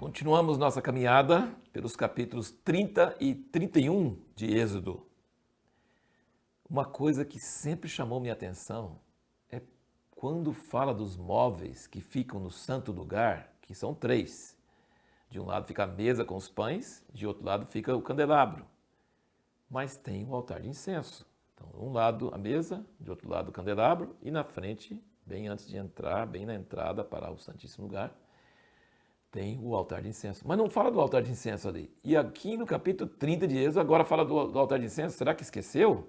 Continuamos nossa caminhada pelos capítulos 30 e 31 de Êxodo. Uma coisa que sempre chamou minha atenção é quando fala dos móveis que ficam no santo lugar, que são 3. De um lado fica a mesa com os pães, de outro lado fica o candelabro. Mas tem o altar de incenso. Então, de um lado a mesa, de outro lado o candelabro e na frente, bem antes de entrar, bem na entrada para o Santíssimo Lugar, tem o altar de incenso. Mas não fala do altar de incenso ali. E aqui no capítulo 30 de Êxodo, agora fala do altar de incenso. Será que esqueceu?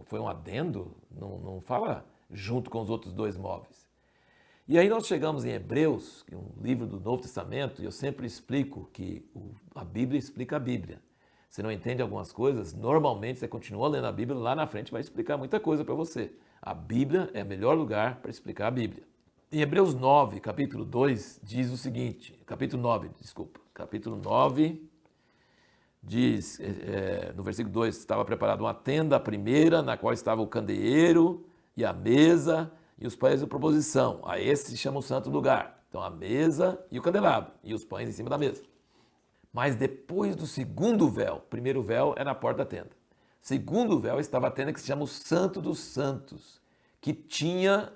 Foi um adendo? Não fala junto com os outros 2 móveis. E aí nós chegamos em Hebreus, que é um livro do Novo Testamento, e eu sempre explico que a Bíblia explica a Bíblia. Você não entende algumas coisas, normalmente você continua lendo a Bíblia, lá na frente vai explicar muita coisa para você. A Bíblia é o melhor lugar para explicar a Bíblia. Em Hebreus 9, capítulo 2, diz o seguinte, capítulo 9 diz, no versículo 2, estava preparada uma tenda, a primeira, na qual estava o candeeiro e a mesa e os pães de proposição. A esse se chama o santo lugar. Então a mesa e o candelabro e os pães em cima da mesa. Mas depois do segundo véu, o primeiro véu é na porta da tenda. Segundo véu estava a tenda que se chama o Santo dos Santos, que tinha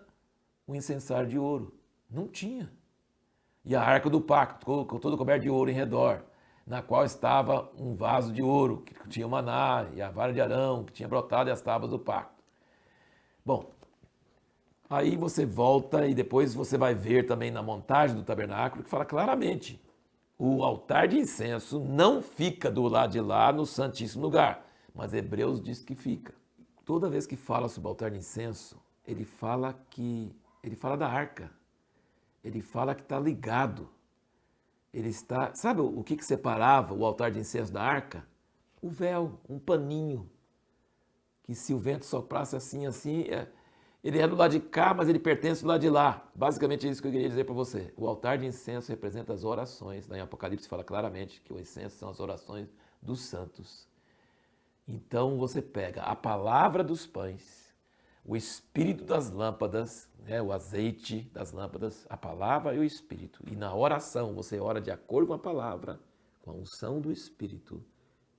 o incensário de ouro. Não tinha. E a arca do pacto, todo coberto de ouro em redor, na qual estava um vaso de ouro, que tinha o maná e a vara de Arão, que tinha brotado e as tábuas do pacto. Bom, aí você volta e depois você vai ver também na montagem do tabernáculo, que fala claramente, o altar de incenso não fica do lado de lá no Santíssimo Lugar, mas Hebreus diz que fica. Toda vez que fala sobre o altar de incenso, ele fala da arca, ele fala que está ligado, ele está, sabe o que separava o altar de incenso da arca? O véu, um paninho, que se o vento soprasse assim, ele é do lado de cá, mas ele pertence do lado de lá. Basicamente é isso que eu queria dizer para você. O altar de incenso representa as orações, em Apocalipse fala claramente que o incenso são as orações dos santos. Então você pega a palavra dos pães, o espírito das lâmpadas, o azeite das lâmpadas, a palavra e o espírito. E na oração você ora de acordo com a palavra, com a unção do espírito.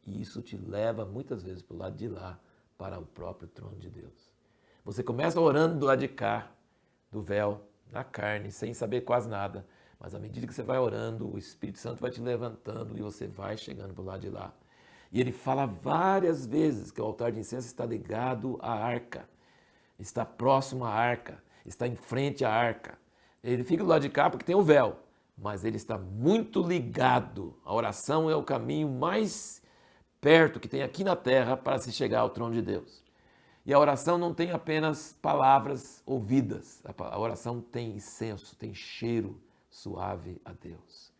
E isso te leva muitas vezes para o lado de lá, para o próprio trono de Deus. Você começa orando do lado de cá, do véu, na carne, sem saber quase nada. Mas à medida que você vai orando, o Espírito Santo vai te levantando e você vai chegando para o lado de lá. E ele fala várias vezes que o altar de incenso está ligado à arca. Está próximo à arca, está em frente à arca. Ele fica do lado de cá porque tem o véu, mas ele está muito ligado. A oração é o caminho mais perto que tem aqui na terra para se chegar ao trono de Deus. E a oração não tem apenas palavras ouvidas, a oração tem incenso, tem cheiro suave a Deus.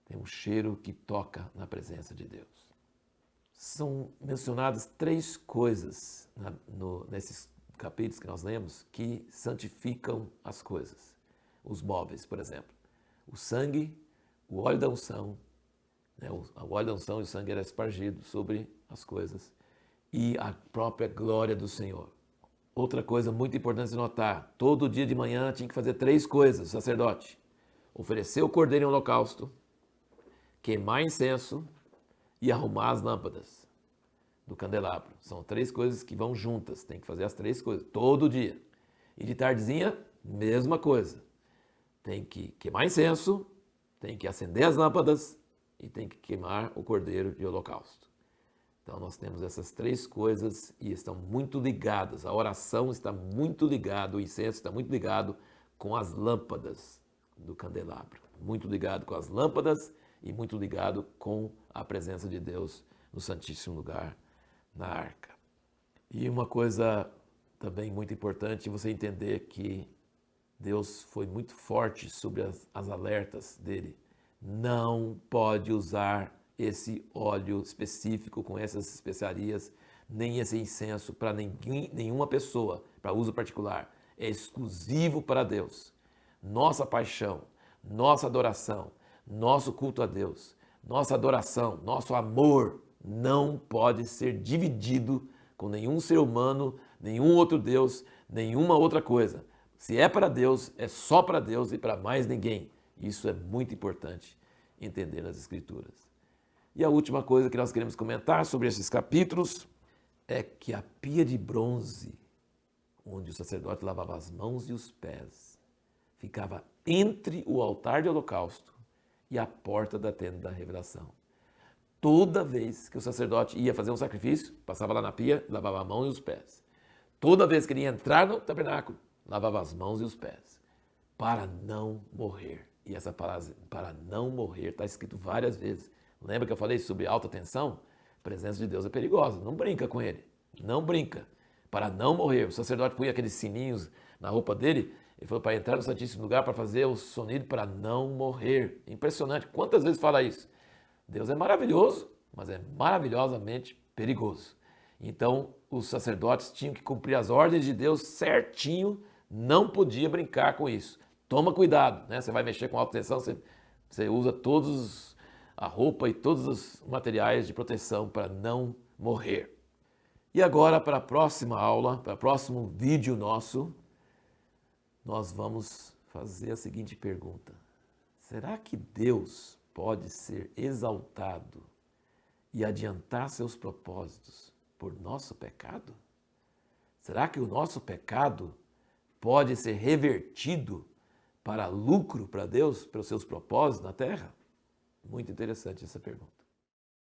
Tem um cheiro que toca na presença de Deus. São mencionadas 3 coisas nesses capítulos que nós lemos que santificam as coisas. Os móveis, por exemplo. O sangue, o óleo da unção, o óleo da unção e o sangue era espargido sobre as coisas. E a própria glória do Senhor. Outra coisa muito importante de notar, todo dia de manhã tinha que fazer 3 coisas, o sacerdote. Oferecer o cordeiro em holocausto, queimar incenso e arrumar as lâmpadas do candelabro. São 3 coisas que vão juntas, tem que fazer as 3 coisas, todo dia. E de tardezinha, mesma coisa. Tem que queimar incenso, tem que acender as lâmpadas e tem que queimar o cordeiro de holocausto. Então nós temos essas 3 coisas e estão muito ligadas. A oração está muito ligada, o incenso está muito ligado com as lâmpadas do candelabro. Muito ligado com as lâmpadas e muito ligado com a presença de Deus no Santíssimo Lugar, na arca. E uma coisa também muito importante, você entender que Deus foi muito forte sobre as alertas dele. Não pode usar esse óleo específico com essas especiarias, nem esse incenso para nenhuma pessoa, para uso particular. É exclusivo para Deus. Nossa paixão, nossa adoração, nosso culto a Deus, nossa adoração, nosso amor não pode ser dividido com nenhum ser humano, nenhum outro Deus, nenhuma outra coisa. Se é para Deus, é só para Deus e para mais ninguém. Isso é muito importante entender nas Escrituras. E a última coisa que nós queremos comentar sobre esses capítulos é que a pia de bronze, onde o sacerdote lavava as mãos e os pés, ficava entre o altar de holocausto e a porta da tenda da revelação. Toda vez que o sacerdote ia fazer um sacrifício, passava lá na pia, lavava a mão e os pés. Toda vez que ele ia entrar no tabernáculo, lavava as mãos e os pés, para não morrer. E essa palavra, para não morrer, está escrito várias vezes. Lembra que eu falei sobre alta tensão? A presença de Deus é perigosa, não brinca com ele, não brinca. Para não morrer, o sacerdote punha aqueles sininhos na roupa dele, ele falou para entrar no Santíssimo Lugar para fazer o sonido para não morrer. Impressionante, quantas vezes fala isso? Deus é maravilhoso, mas é maravilhosamente perigoso. Então, os sacerdotes tinham que cumprir as ordens de Deus certinho, não podia brincar com isso. Toma cuidado, né? Você vai mexer com alta tensão, você usa todos a roupa e todos os materiais de proteção para não morrer. E agora, para a próxima aula, para o próximo vídeo nosso, nós vamos fazer a seguinte pergunta: será que Deus pode ser exaltado e adiantar seus propósitos por nosso pecado? Será que o nosso pecado pode ser revertido para lucro para Deus, para os seus propósitos na terra? Muito interessante essa pergunta.